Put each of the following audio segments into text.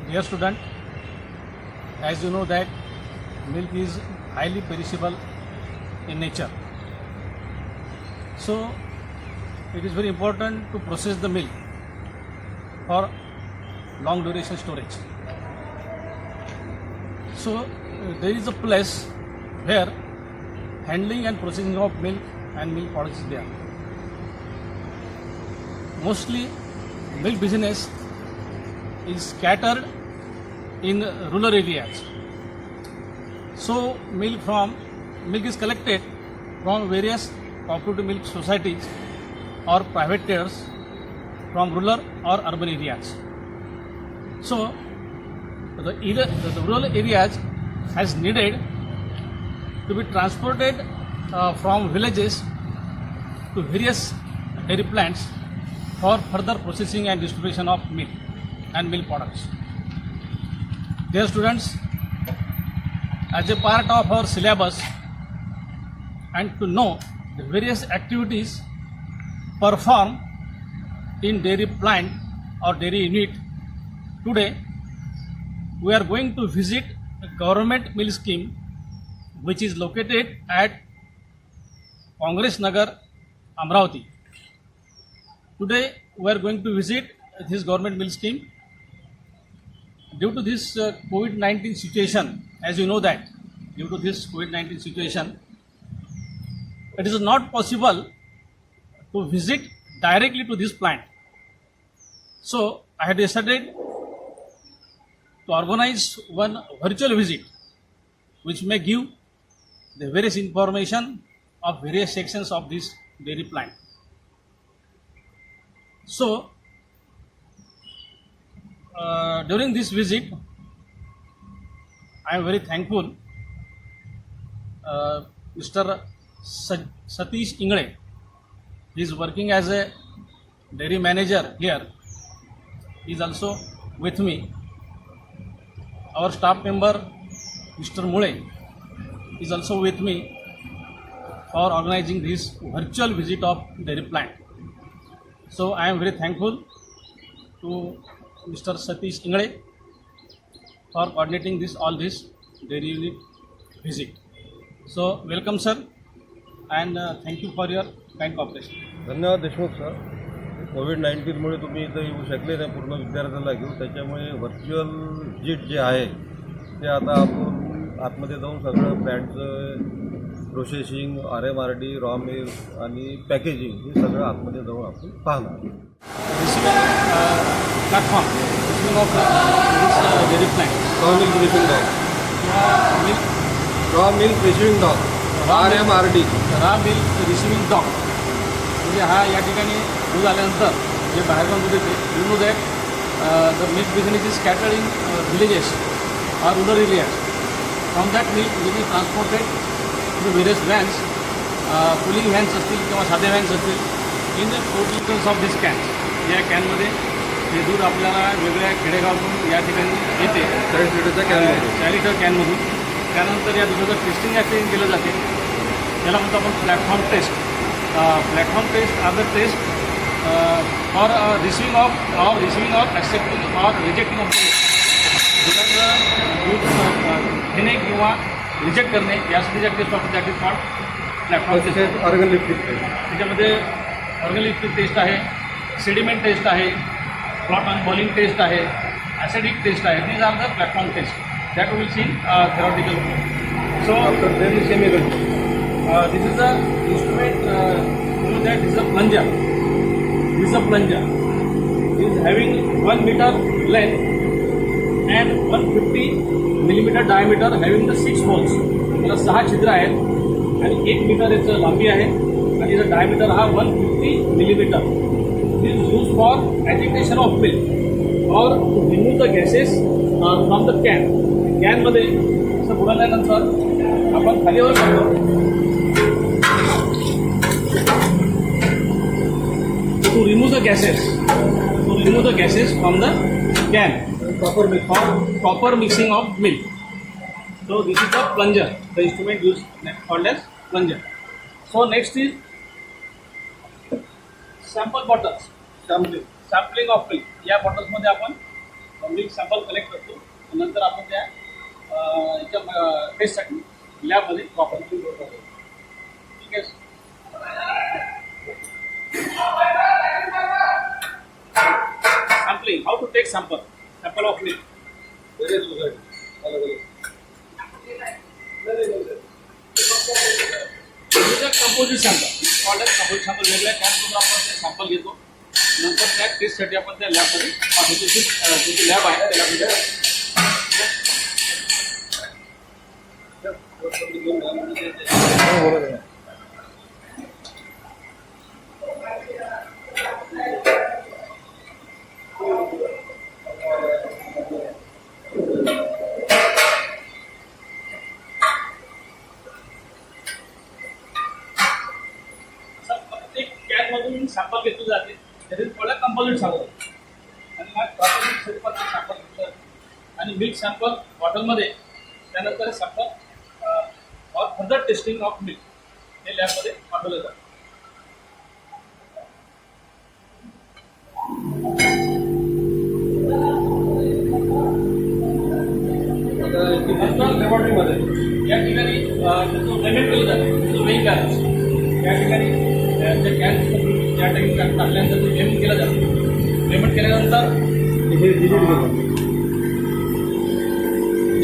Dear student, as you know that milk is highly perishable in nature. So it is very important to process the milk for long duration storage. So there is a place where handling and processing of milk and milk products is there. Mostly milk business is scattered in rural areas. So milk is collected from various cooperative milk societies or private traders from rural or urban areas. So the rural areas has needed to be transported from villages to various dairy plants for further processing and distribution of milk and milk products. Dear students, as a part of our syllabus and to know the various activities performed in dairy plant or dairy unit, today we are going to visit a government milk scheme which is located at Congress Nagar, Amravati. Today we are going to visit this government milk scheme. Due to this COVID-19 situation, as you know that, due to this COVID-19 situation, it is not possible to visit directly to this plant. So I had decided to organize one virtual visit which may give the various information of various sections of this dairy plant. So during this visit, I am very thankful Mr. Satish Ingle. He is working as a dairy manager here. He is also with me. Our staff member Mr. Mule is also with me for organizing this virtual visit of dairy plant. So I am very thankful to Mr. Satish Ingle for coordinating all this dairy unit visit. So welcome sir, and thank you for your kind cooperation. धन्यवाद Deshmukh sir. कोविड-19मुळे तुम्ही इथं येऊ शकले नाही पूर्ण विद्यार्थ्यांना घेऊन, त्याच्यामुळे व्हर्च्युअल जिट जे आहे ते आता आपण आतमध्ये जाऊन सगळं प्लॅन्टचं प्रोसेसिंग, RMRD, रॉ मिल्क आणि पॅकेजिंग हे सगळं आतमध्ये जाऊन आपण पाहणार. Platform of this dairy plant. Raw milk receiving dock, raw milk receiving dock, RMRD, raw milk receiving dock. म्हणजे हा या ठिकाणी दूध आल्यानंतर जे बाहेरून दूध येते, you know that the milk business is scattered in villages or rural areas. From that milk will be transported to various vans, cooling vans असतील किंवा साधे vans असतील, in 4 liters of this can. या कॅनमध्ये हे दूध आपल्याला वेगळ्या खेडेगावातून या ठिकाणी येते 40 लिटरच्या कॅनमध्ये, 4 लिटर कॅनमधून. त्यानंतर या दुधाचं टेस्टिंग ॲक्टिंग केलं जाते. त्याला म्हणतो आपण platform test. Platform test are the test for receiving of accepting or rejecting of दुधाचं दूध घेणे किंवा रिजेक्ट करणे यासाठीच्या test of that is called platform test. Organoleptic test, त्याच्यामध्ये ऑर्गन लिफ्टिंग टेस्ट आहे, सेडिमेंट टेस्ट आहे, क्लॉट अँड बॉलिंग टेस्ट आहे, ॲसिडिक टेस्ट आहे. These are the platform test that will see theoretical. So after then semi this is the instrument, you know that this is a plunger. This is a plunger. It is having 1 meter length and 150 millimeter diameter, having the 6 holes. त्याला 6 छिद्र आहेत आणि 1 metre याचं लांबी आहे आणि याचा diameter हा 150 millimeter. This is used for agitation of milk or to remove the gases from the can. कॅनमध्ये असं बुडवल्यानंतर आपण खालीवर करतो to remove the gases from the can for proper mixing of milk. So this is the plunger, the instrument used called as plunger. So next is sample bottles, sampling of milk. या bottles मध्ये आपण milk sample collect करतो नंतर आपण त्या याच्या टेस्टसाठी लॅबमध्ये वापरतो. ठीक आहे. Sampling, how to take sample of milk. Composite sample वेगळ्या कॅनमधून आपण ते सॅम्पल घेतो नंतर त्या टेस्टसाठी आपण त्या लॅबमध्ये पाठवतो. जी लॅब आहे त्या लॅबमध्ये मधून सॅम्पल घेतली जाते. त्यातील पहिला कंपोजिट सॅम्पल आणि मग प्राथमिक स्वरूपात सॅम्पल घेतलं आणि मिल्क सॅम्पल बॉटलमध्ये त्यानंतर sample for further testing of milk हे लॅबमध्ये पाठवलं जातं. लॅबोरेटरीमध्ये या ठिकाणी पेमेंट केलं जातं. जो मेन कॅन या ठिकाणी त्या कॅन या ठिकाणी टाकल्यानंतर ते पेमेंट केलं जातं. पेमेंट केल्यानंतर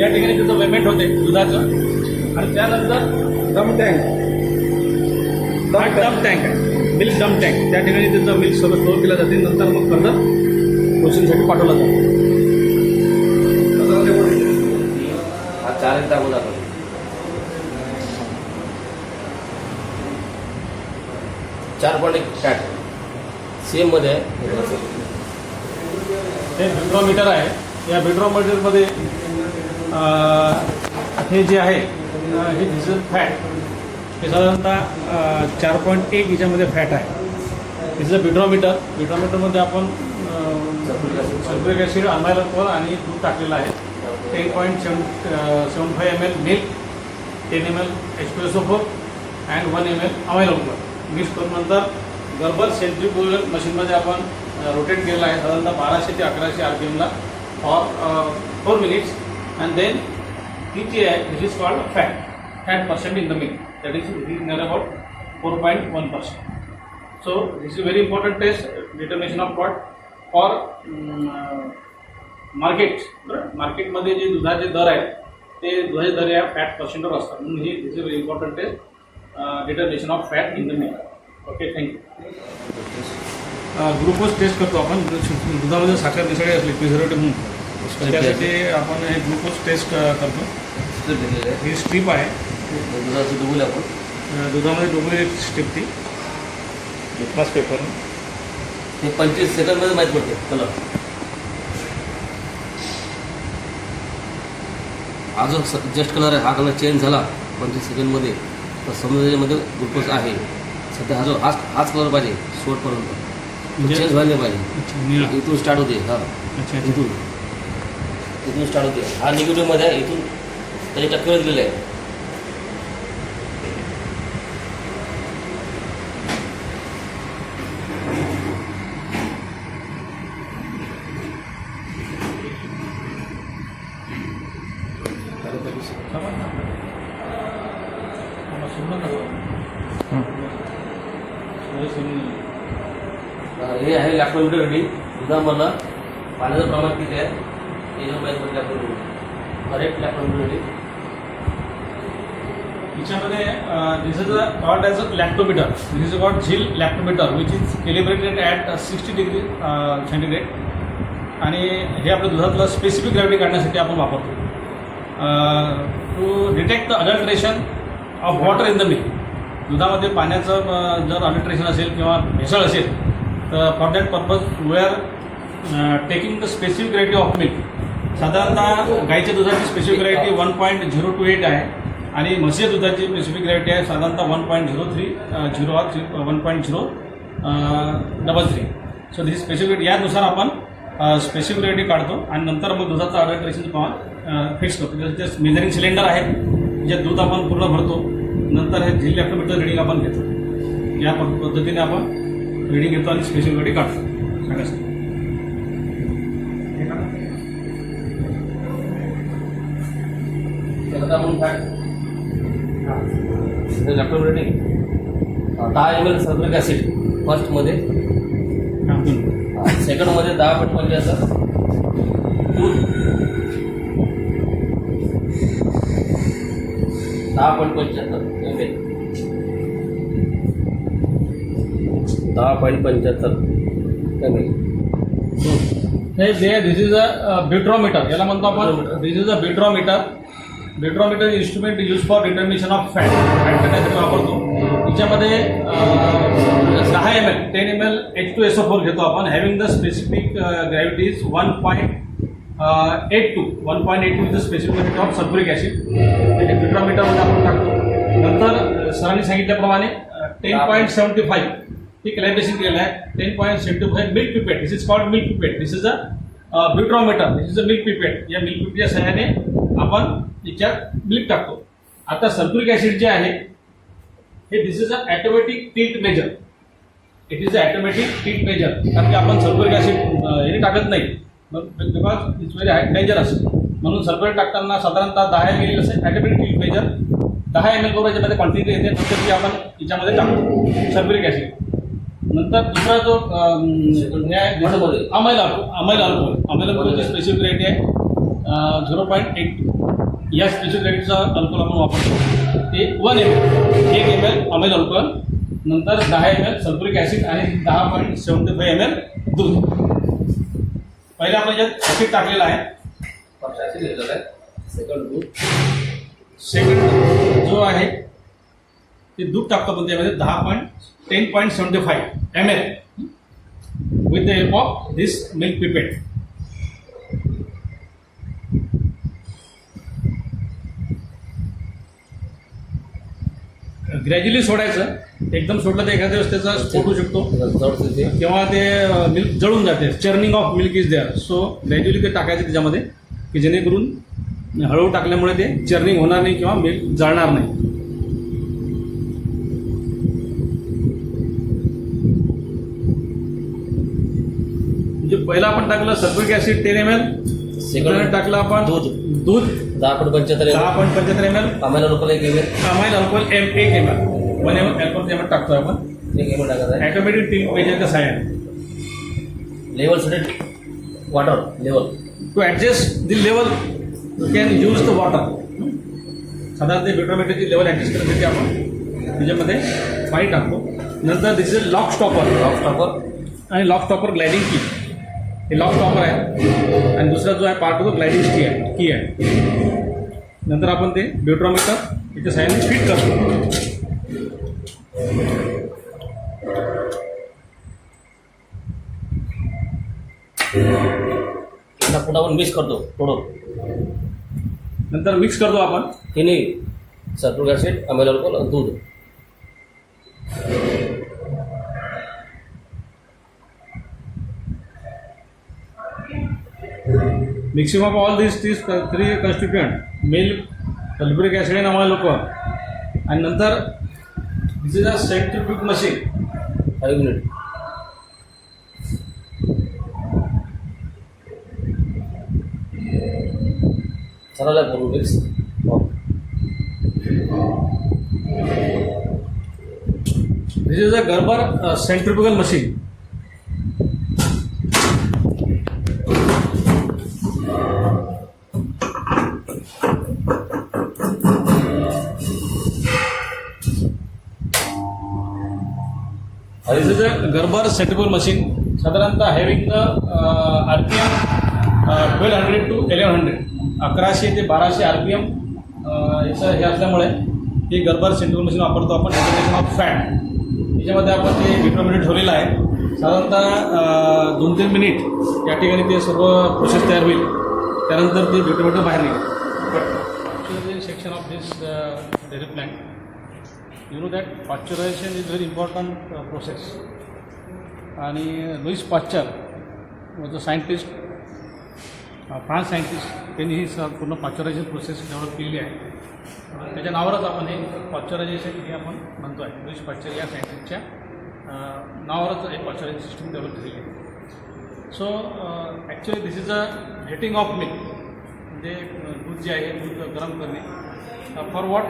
या ठिकाणी त्याचं पेमेंट होते दुधाचं आणि त्यानंतर दम टँक आहे मिल्क डम टँक त्या ठिकाणी त्याचं मिल्क सगळं स्टोअर केलं जाते. नंतर मग फर्दर प्रोसेससाठी पाठवलं जातं. चालेल दाखवून आपण 4.1 फॅट सेम मध्ये हे व्हिड्रोमीटर आहे. या व्हिड्रोमीटरमध्ये हे जे आहे हे डिझेल फॅट हे साधारणतः 4.1 याच्यामध्ये फॅट आहे. तिचं व्हिड्रोमीटरमध्ये आपण सल्फ्युरिक ॲसिड अमायलोक्लोर आणि दूध टाकलेलं आहे. 10.75 ml milk, 10 ml H2SO4 and 1 ml amyl alcohol mix करून नंतर गर्बर सेंट्रीफ्युगल मशीनमध्ये आपण रोटेट केलेलं आहे साधारणतः 1200 ते 1100 RPMला फॉर 4 minutes and then ही जी आहे this is called fat percent in the milk that is near about 4.1%. So this is a very important test determination of for मार्केटमध्ये जे दुधाचे दर आहेत ते दुधाचे दर या फॅट पर्सेंटवर असतात. म्हणून ही this is very important test determination of fat in the milk. Okay, thank you. Glucose test करतो आपण. दुधामध्ये साखर मिसळी असली प्रिझर्वेटिव्ह म्हणून त्यासाठी आपण हे ग्लुकोज टेस्ट करतो. ही स्ट्रीप आहे दुधाचं डुबुल आपण दुधामध्ये डुबली एक स्ट्रीप ती लिटमस पेपर हे 25 सेकंदमध्ये माहीत पडते कलर. हा जो जस्ट कलर आहे हा कलर चेंज झाला 25 सेकंदमध्ये तर समजा त्याच्यामध्ये ग्लुकोज आहे. सध्या हा जो हाच कलर पाहिजे शेवटपर्यंत चेंज व्हायला पाहिजे. इथून स्टार्ट होते. हा इथून स्टार्ट होते. हा निगेटिव्हमध्ये आहे. इथून त्याची टक्कर दिलेली आहे. हे आहे लॅक्टोमीटर रिडिंग. दुधामधला पाण्याचं प्रमाण किती आहे याच्यावर माहीत पडलं लॅक्टोमीटर. करेक्ट लॅक्टोमीटर रिडिंग याच्यामध्ये this is called as a lactometer. This is called Zeal lactometer which is calibrated at 60 degree centigrade. आणि हे आपल्या दुधातलं स्पेसिफिक ग्रॅव्हिटी काढण्यासाठी आपण वापरतो to detect the adulteration of water in the milk. दुधामध्ये पाण्याचं जर अडल्ट्रेशन असेल किंवा भेसळ असेल तर for that purpose we are taking the specific gravity of milk. साधारणतः गाईच्या दुधाची स्पेसिफिक ग्रॅव्हिटी 1.028 आहे आणि म्हशीच्या दुधाची स्पेसिफिक ग्रॅव्हिटी आहे साधारणतः 1.03 or 1.033. सो दिस स्पेसिफिक यानुसार आपण स्पेसिफिक ग्रॅव्हिटी काढतो आणि नंतर मग दुधाचं अडल्ट्रेशन प्रमाण फिक्स करतो. जस्ट मेजरिंग सिलेंडर आहे ज्यात दूध आपण पूर्ण भरतो. नंतर हे झील लॅक्टोमीटर रिडिंग आपण घेतो. या पद्धतीने आपण रिडिंग घेतो आणि स्पेसिफिक ग्रॅव्हिटी काढतो. सांगा सर. 17 म्हणून fat doctor rating 10 ml sulphuric acid फर्स्टमध्ये, सेकंडमध्ये 10.75 दूध, 10.75 ml, 10.75 ml this is a butyrometer, याला म्हणतो आपण. This is a butyrometer. Butyrometer instrument use for determination of fat. Fat करण्यासाठी वापरतो. तिच्यामध्ये 10 ml 10 ml H2SO4 घेतो आपण. Having the specific gravity is 1.82 is the specific gravity of sulphuric acid. ते बिट्रोमीटरमध्ये आपण टाकतो. नंतर सरांनी सांगितल्याप्रमाणे 10.75 हे कॅलिब्रेशन केलेलं आहे. 10.75 milk pipette. This is called milk pipette. This is a butyrometer. This is a milk pipette. या मिल्क पिपेटच्या सहाय्याने आपण याच्यात मिल्क टाकतो. आता सल्फ्युरिक ॲसिड जे आहे हे this is a automatic tilt measure. It is a automatic tilt measure. कारण की आपण सल्फ्युरिक ॲसिड हे टाकत नाही, because it's very high dangerous. म्हणून सल्फ्युरिक टाकताना साधारणतः 10 ml असं ॲटोमॅटिक टिल्ट मेजर 10 ml बरोबर याच्यामध्ये क्वांटिटी येते. नंतर ती आपण याच्यामध्ये टाकतो सल्फ्युरिक ॲसिड. नंतर दुसरा जो हे आहे अमाइल अल्कोहोलची स्पेसिफिक ग्रॅव्हिटी आहे 0.82. या स्पेसिफिक ग्रॅव्हिटीचा अल्कोहोल आपण वापरतो. ते 1 ml अमाइल अल्कोहोल, नंतर 10 ml सल्फ्युरिक ॲसिड आणि 10.75 ml दूध. पहिले आपण याच्यात ॲसिड टाकलेलं आहे. ॲसिड घेतलेलं आहे. सेकंड दूध, सेकंड जो आहे ते दूध टाकतो आपण त्यामध्ये 10.75 ml with the help of this milk pipette. Gradually सोडायचं. एकदम सोडलं तर एखाद्या वेळेस त्याचा स्फोट होऊ शकतो किंवा ते मिल्क जळून जाते. Churning of milk is there. So gradually ते टाकायचं त्याच्यामध्ये की जेणेकरून हळूहळू टाकल्यामुळे ते चर्निंग होणार नाही किंवा मिल्क जळणार नाही. पहिला आपण टाकलं सल्फ्युरिक ॲसिड 10 ml. सेकंड टाकलं आपण दूध 10.75 ml. Amyl alcohol 1 ml. Amyl alcohol 1 ml. 1 ml alcohol टाकतो आपण. 1 ml टाकायचं आहे. ॲटोमॅटिक टिल्ट मेजरच्या सहाय्याने level setted water level to adjust the level you can use the water. साधारण ते बिट्रोमीटरची लेवल ॲडजस्ट करण्यासाठी आपण त्याच्यामध्ये पाणी टाकतो. नंतर दिस इज लॉक स्टॉपर आणि लॉक स्टॉपर ग्लायडिंग की. हे लॉक स्टॉपर आहे आणि दुसरा जो आहे पार्ट होतो ग्लायडिंग की आहे. नंतर आपण ते बिट्रोमीटर याच्या सहाय्याने फिट करतो. पुन्हा आपण मिक्स करतो थोडं. नंतर मिक्स करतो आपण तिन्ही सल्फ्युरिक ॲसिड, अमाइल अल्कोहोल आणि दूध. Mixing of all these 3 constituent milk, sulphuric acid आणि अमाइल अल्कोहोल. आणि नंतर दिस इज अ सेंट्रिफ्यूज मशीन. 5 मिनिट. चालेल करू mix. This is a Gerber centrifugal machine. This is a Gerber centrifugal machine. साधारणतः having the RPM 1200 to 1100. 1100 ते 1200 RPM याचं हे असल्यामुळे हे गर्बर सेंट्रिफ्युगल मशीन वापरतो आपण. Determination of fat. याच्यामध्ये आपण ते बिट्रोमीटर ठेवलेलं आहे. साधारणतः 2-3 मिनिट या ठिकाणी ते सर्व प्रोसेस तयार होईल. त्यानंतर ते बिट्रोमीटर बाहेर निघेल. Section of this dairy plant. You know that pasteurization is very important process. आणि Louis Pasteur was a scientist, France scientist. त्यांनी ही पूर्ण पाश्चरायझेशन प्रोसेस डेव्हलप केलेली आहे. त्याच्या नावावरच आपण हे पाश्चरायझेशन हे आपण म्हणतो आहे. लुईस पाश्चर या सायंटिस्टच्या नावावरच हे पाश्चरायझेशन सिस्टम डेव्हलप केलेली आहे. So actually this is a heating of milk. म्हणजे दूध जे आहे दूध गरम करणे for what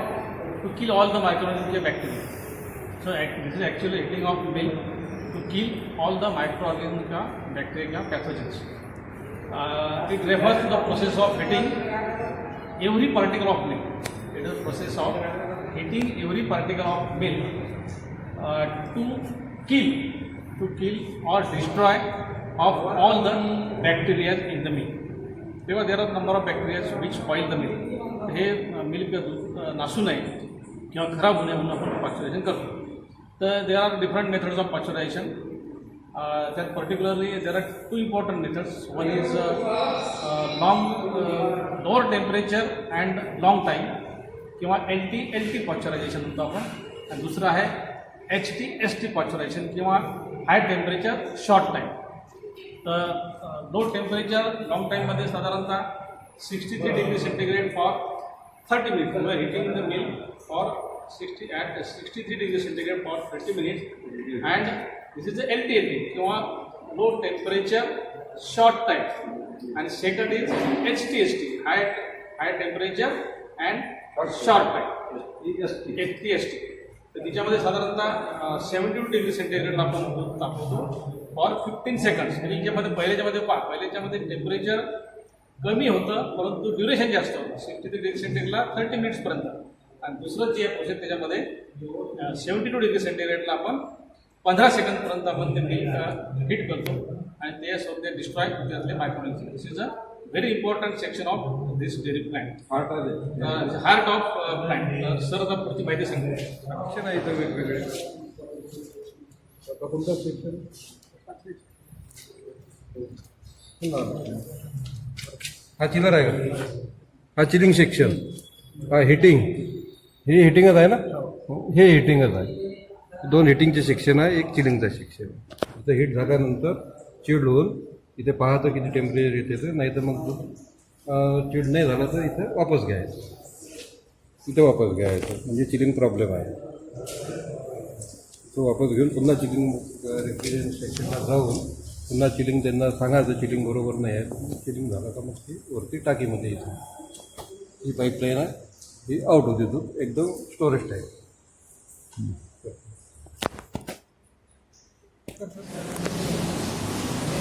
to kill all the microorganism bacteria. So this is actually heating of milk to kill all the microorganism का बॅक्टेरिया का pathogens. It refers to the process of heating every particle of milk. It is process of heating every particle of milk to kill or destroy of all the bacteria in the milk. तेव्हा there are number of bacteria which spoil the milk. हे milk नासू नये किंवा खराब होऊ नये म्हणून आपण pasteurisation करतो. तर there are different methods of pasteurization. That particularly there are two important methods. One is lower temperature and long time किंवा LT pasteurization म्हणतो आपण. आणि दुसरं आहे HT/ST pasteurization किंवा हाय टेम्परेचर शॉर्ट टाईम. तर लो टेम्परेचर लॉंग टाईममध्ये साधारणतः 63 degree centigrade for 30 minutes. We are heating the milk for 63 degree centigrade for 30 minutes and this is the LT किंवा low temperature short time. And second is HT/ST high temperature and short time HT/ST. तर तिच्यामध्ये साधारणतः 72 degree सेंटीग्रेडला आपण दूध तापवतो for 15 seconds. आणि याच्यामध्ये पहिल्याच्यामध्ये temperature कमी होतं परंतु ड्युरेशन जास्त होतं 63 डिग्री सेंटीग्रेडला 30 मिनिट्सपर्यंत. आणि दुसरं जे प्रोसेस त्याच्यामध्ये 72 डिग्री सेंटीग्रेडला आपण 15 सेकंदपर्यंत आपण ते मिल्क हिट करतो आणि ते सध्या डिस्ट्रॉय त्यातले microorganism. This is a very important section of this dairy plant, heart of plant. Sir आता पुढची माहिती सांगतो. सेक्शन आहे इथं वेगवेगळे. आता कोणता सेक्शन? हा चिलर आहे का? हा चिलिंग सेक्शन. हा हिटिंग. हे हिटिंगच आहे ना? हे हिटिंगच आहे. दोन हिटिंगचे सेक्शन आहे, एक चिलिंगचा सेक्शन. इथं हिट झाल्यानंतर चिल्ड होऊन इथे पाहतं किती टेम्परेचर येते तर, नाही तर मग चिल्ड नाही झालं तर इथं वापस घ्यायचं. इथं वापस घ्यायचं म्हणजे चिलिंग प्रॉब्लेम आहे तो वापस घेऊन पुन्हा चिलिंग रेफ्रिजरेशन सेक्शनला जाऊन पुन्हा चिलिंग त्यांना सांगायचं चिलिंग बरोबर नाही आहे. चिलिंग झालं का मग ती वरती टाकीमध्ये येते. ही पाईपलाईन आहे, ही आउट होते दूध एकदम storage type.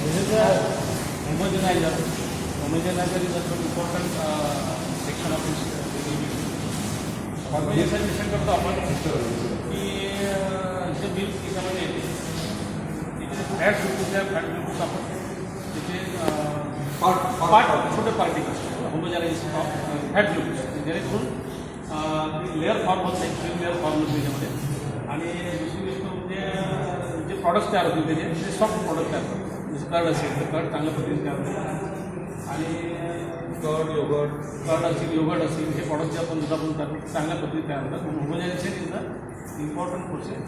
This is a homogenizer. Homogenizer is a very important section of this distribution. Homogenizer करतो आपण की जे मिल्क त्याच्यामध्ये येते तिथे फॅट ग्लुकोज आहे. फॅट ग्लुकोज आपण तिथे छोटे पार्टिकल्स होमोजेनायझेशन ऑफ फॅट ग्लुकोज जेणेकरून लेअर फॉर्म होत नाही, लेअर फॉर्म होते त्याच्यामध्ये. आणि दुसरी गोष्ट म्हणजे जे प्रॉडक्ट्स तयार होतील त्याचे ते सॉफ्ट प्रॉडक्ट तयार होतात. जसं कर्ड असेल तर कर्ड चांगल्या पद्धतीने तयार होतं आणि कर्ड असेल योगर्ट असेल हे प्रॉडक्ट जे आपण दुधापासून तयार होतात चांगल्या पद्धतीने तयार होतात. म्हणून homogenization is the important process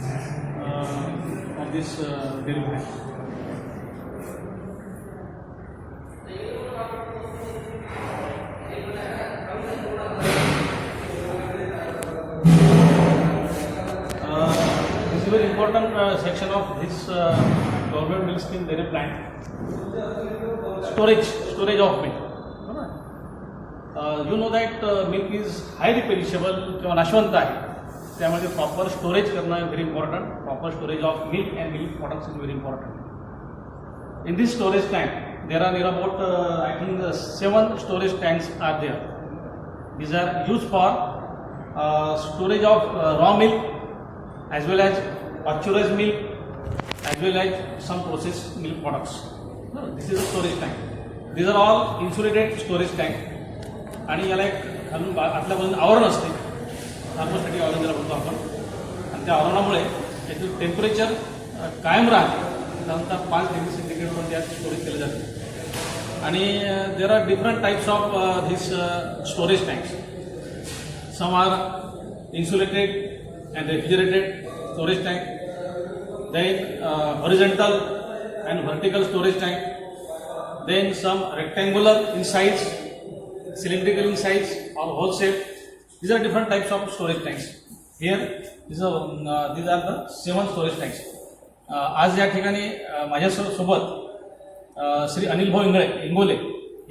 of this dairy plant. This is a very important section of this government milk scheme dairy plant. Storage of milk. You know that milk is highly perishable किंवा नाशवंत आहे. त्यामध्ये proper storage करणं very important. Proper storage of milk and milk products is very important. In this storage tank, there are near about I think 7 storage tanks are there. These are used for storage of raw milk as well as pasteurized milk as well as some processed milk products. This is a storage tank. These are all insulated storage tank. आणि याला एक खालून आतल्या बाजूने आवरण असते, थर्मोस्टॅटिक आवरण ज्याला म्हणतो आपण. आणि त्या आवरणामुळे याचं टेम्परेचर कायम राहते. साधारणतः 5 डिग्री सेंटीग्रेडमध्ये यात स्टोरेज केलं जातं. आणि there are different types of this storage tanks. Some are insulated and refrigerated storage tank, then horizontal and vertical storage tank, then some rectangular in size, cylindrical in size or hole shape. These are different types of storage tanks. Here these are the 7 storage tanks. आज या ठिकाणी माझ्यासोबत श्री अनिल भाऊ इंगोले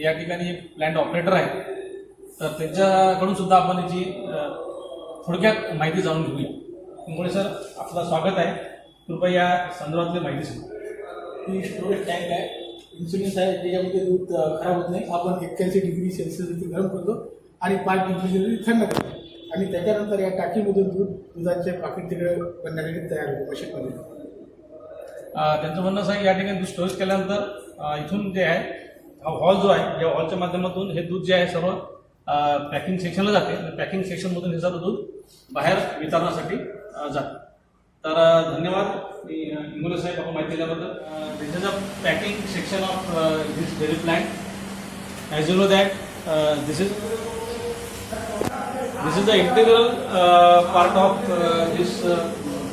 या ठिकाणी plant operator आहेत. तर त्यांच्याकडून सुद्धा आपण याची थोडक्यात माहिती जाणून घेऊया. इंगोळे सर, आपलं स्वागत आहे. कृपया या संदर्भातली माहिती सांगा. ही स्टोरेज टँक आहे, इन्सुलिन्स आहे, त्याच्यामध्ये दूध खराब होत नाही. आपण 81 डिग्री सेल्सिअस इथे गरम करतो आणि 5 डिग्री थंड करतो आणि त्याच्यानंतर या टाकीमधून दुधाचे पाकिट तिकडे बनण्यासाठी तयार होते मशीनमध्ये. त्यांचं म्हणणं असं आहे, या ठिकाणी दूध स्टोरेज केल्यानंतर इथून जे आहे हा हॉल जो आहे, या हॉलच्या माध्यमातून हे दूध जे आहे सर्व पॅकिंग सेक्शनला जाते आणि पॅकिंग सेक्शनमधून हे सर्व दूध बाहेर वितरणासाठी जाते. तर धन्यवाद इंगोले साहेब आपण माहिती दिल्याबद्दल. This is a packing section of this dairy plant. As you know that this is the integral part of this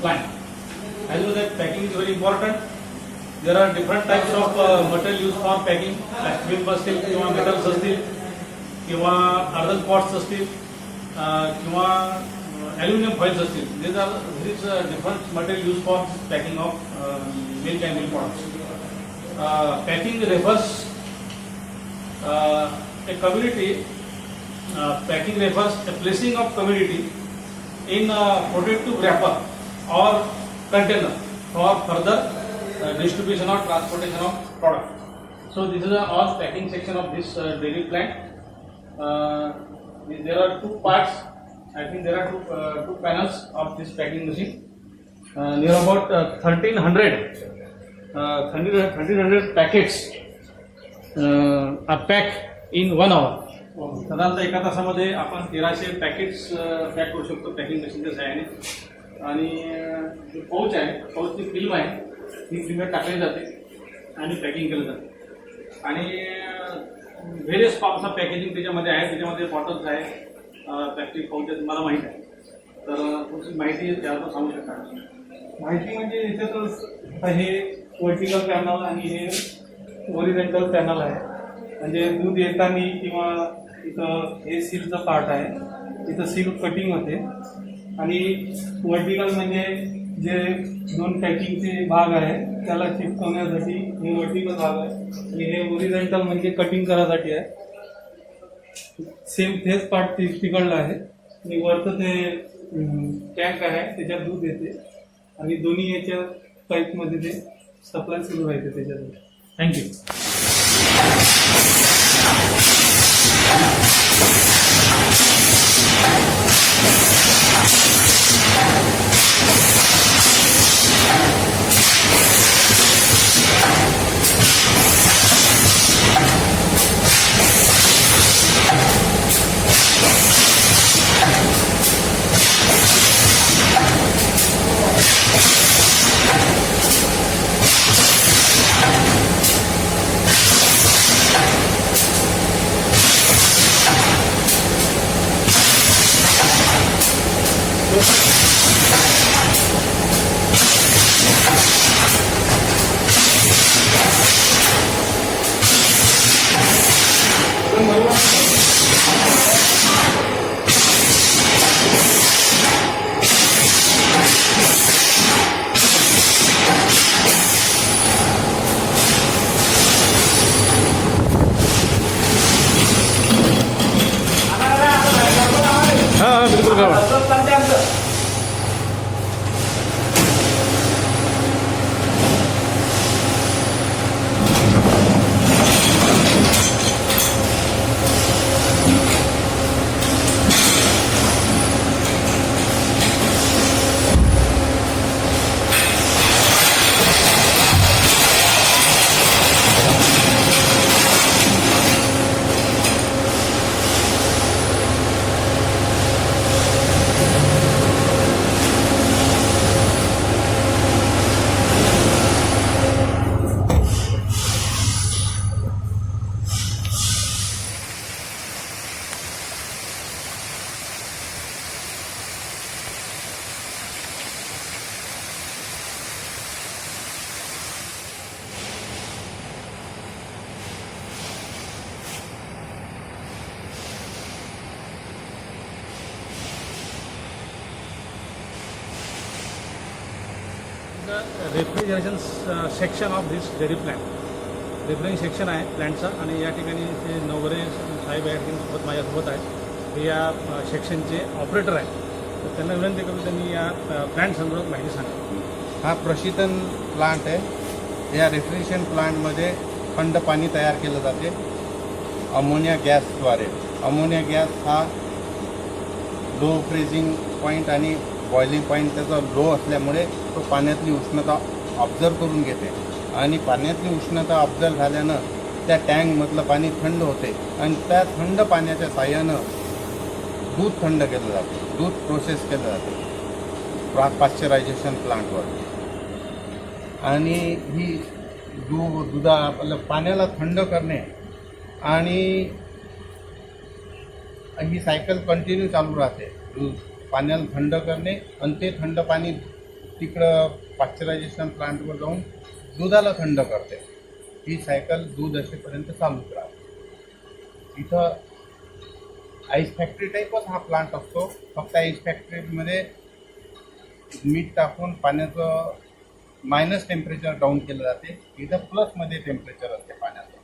plant. As you know that packing is very important. There are different types of material used for packing. Film असतील किंवा metals असतील किंवा earthen pots असतील किंवा aluminum foils असतील. These are different material used for packing of milk and milk products. Packing refers a commodity. Packing refers a placing of commodity in a protective wrapper or container for further distribution or transportation of product. So this is all packing section of this dairy plant. There are two parts. I think there are two panels of this packing machine. Near about 1300 packets are packed in 1 hour. साधारणतः एका तासामध्ये आपण 1300 packets pack करू शकतो packing मशीनच्या सहाय्याने. आणि जो पाऊच आहे, पाऊचची फिल्म आहे, ही फिल्म टाकली जाते आणि पॅकिंग केलं जातं. आणि व्हेरियस फॉर्म्स ऑफ पॅकेजिंग त्याच्यामध्ये आहे. त्याच्यामध्ये बॉटल्स आहे, प्लॅस्टिक पाऊच आहे, तुम्हाला माहीत आहे. तर तुमची माहिती त्यावर सांगू शकता. माहिती म्हणजे इथे तर हे वर्टिकल पॅनल आणि हे ओरिजेंटल पॅनल आहे. म्हणजे दूध येताना किंवा इथं हे सीलचं पार्ट आहे, इथं सील कटिंग होते. आणि वर्टिकल म्हणजे जे 2 पॅकिंगचे भाग आहे त्याला चिपकवण्यासाठी हे वर्टिकल भाग आहे. आणि हे ओरिजेंटल म्हणजे कटिंग करायसाठी आहे. सेम तेच पार्ट तिकडलं आहे. आणि वरचं ते टँक आहे, त्याच्यात दूध येते आणि दोन्ही याच्या पाईपमध्ये ते सप्लाय सुरू राहते त्याच्यात. थँक्यू. बिल्कुल गड़बड़. The refrigeration section of this dairy plant. Reference section आहे प्लॅन्टचा आणि या ठिकाणी ते नवरे साहेब या ठिकाणी सोबत माझ्यासोबत आहेत हे या सेक्शनचे ऑपरेटर आहेत तर त्यांना विनंती करून त्यांनी या प्लॅन्ट संदर्भात माहिती सांगा. हा प्रशीतन प्लांट आहे. या रेफ्रिजरेशन प्लांटमध्ये थंड पाणी तयार केलं जाते अमोनिया गॅसद्वारे. अमोनिया गॅस हा लो फ्रीजिंग पॉईंट आणि बॉइलिंग पॉईंट त्याचा लो असल्यामुळे तो पाण्यातली उष्णता ऑब्झर्व करून घेते आणि पाण्यातली उष्णता ऑब्झर्व झाल्यानं त्या टँकमधलं पाणी थंड होते आणि त्या थंड पाण्याच्या साह्यानं दूध थंड केलं जातं, दूध प्रोसेस केलं जातं पाश्चरायझेशन प्लांटवर. आणि ही आपलं पाण्याला थंड करणे आणि ही सायकल कंटिन्यू चालू राहते. दूध पाण्याला थंड करणे आणि ते थंड पाणी तिकडं पाश्चरायझेशन प्लांटवर जाऊन दुधाला थंड करते. ही सायकल दूध असेपर्यंत चालूच राहते. इथं आईस फॅक्टरी टाईपच हा प्लांट असतो. फक्त आईस फॅक्टरीमध्ये मीठ टाकून पाण्याचं मायनस टेम्परेचर डाऊन केलं जाते. इथं प्लसमध्ये टेम्परेचर असते पाण्याचं.